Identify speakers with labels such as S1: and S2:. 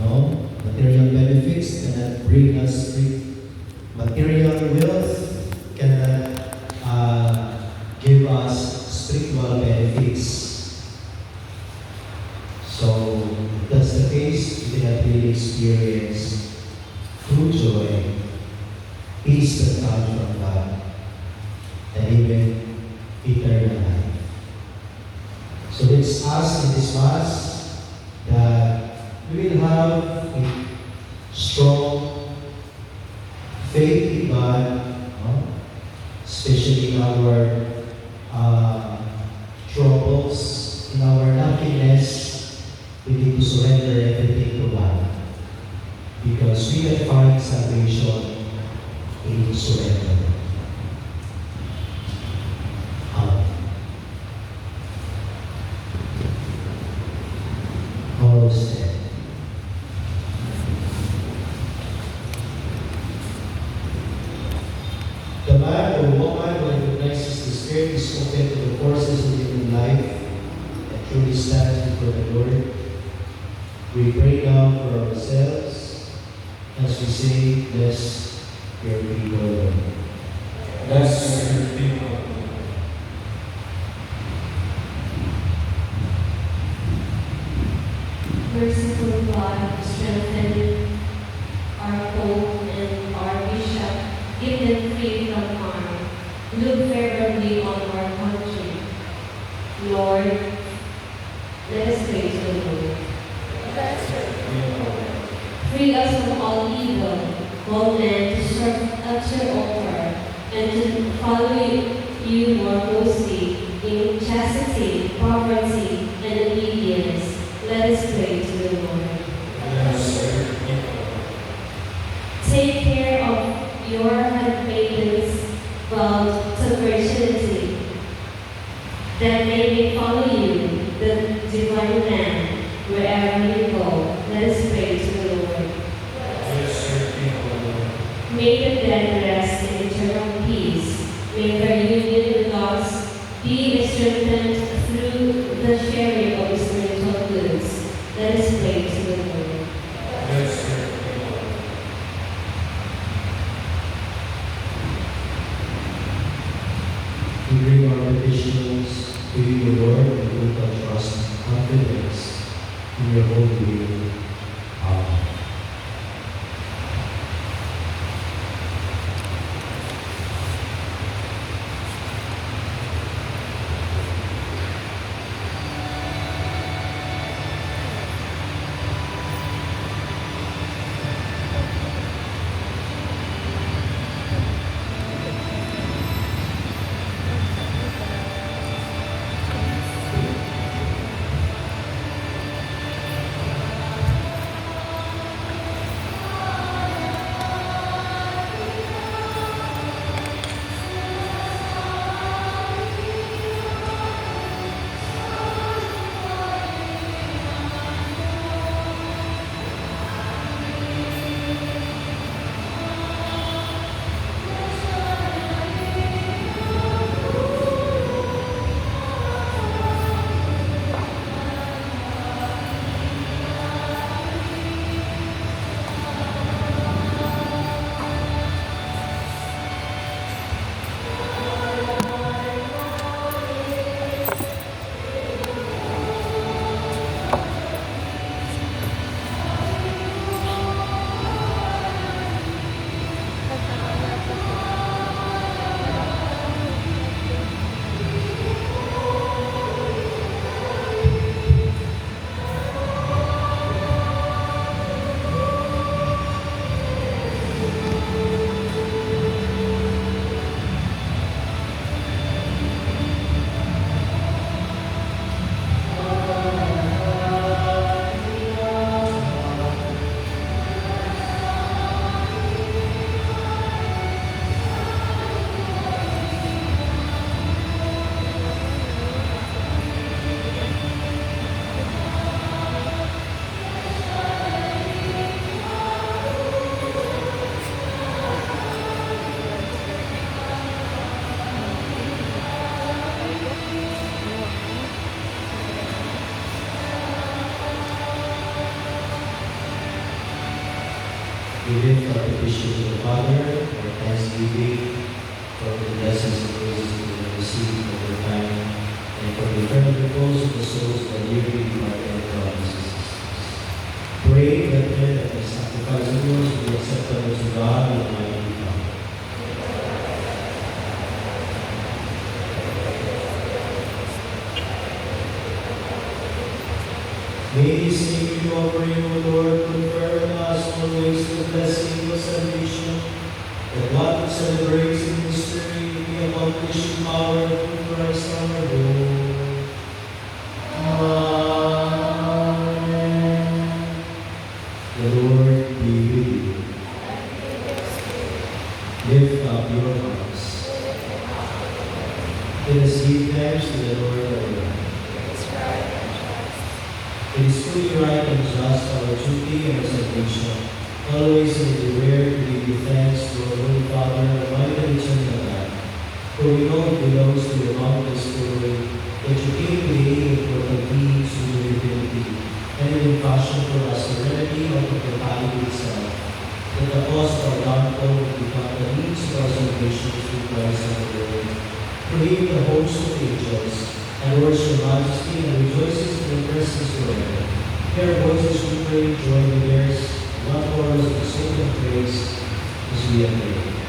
S1: No? Material benefits cannot bring us material wealth cannot give us spiritual benefits. So, if that's the case, we cannot really experience true joy, peace that comes from God, and even eternal life. So let's ask in this Mass that we will have a strong faith in God, no? Especially in our troubles, in our nothingness. We need to surrender everything to God, because we can find salvation in surrender. Almost dead. The man or woman who recognizes the Spirit is open to the forces of human life and truly stands before the Lord. We pray now for ourselves as we say, bless your people, Lord.
S2: Bless your people.
S3: Merciful God, strengthen our Pope and our Bishop, give them free from harm. Look favorably on our country. Lord, let us pray to the Lord. Free us from all evil, call men to serve at your altar, and to follow you more closely in chastity, poverty, and obedience. Let us pray to the Lord. Take care of your handmaidens vowed to virginity, that they may follow you, the divine Lamb, wherever you go. Let us pray to the Lord. May the dead rest in eternal peace. May their union with us be strengthened through the sharing of spiritual goods. Let us pray to the Lord.
S1: We bring our petitions to you, Lord, with total trust and confidence in your holy will. Amen. We lift our petition to the Father, our thanksgiving for the blessings and praises we have received over time, and for the eternal repose of the souls that dearly departed brothers and sisters. Pray that the sacrifice of yours will be acceptable to God and Almighty Father. May His saving offering, O Lord, confer on us always the blessing of salvation, that what we celebrate in mystery be accomplished in power through Christ our Lord. Amen. The Lord be with you. Lift up your hearts. Let us give thanks to the Lord our God. It is truly right and just, our duty and our salvation, always and everywhere to give you thanks to our Holy Father, Almighty and eternal God. For we know it belongs to your boundless glory that you came to the aid of mortal beings through your divinity, and in passion for us the remedy of the totality itself, that the cause of our downfall would become the means of our salvation through Christ our Lord. For him the host of angels adores your majesty and rejoices in your presence forever. Their voices we pray, join with theirs, one chorus of soul and praise as we have prayed.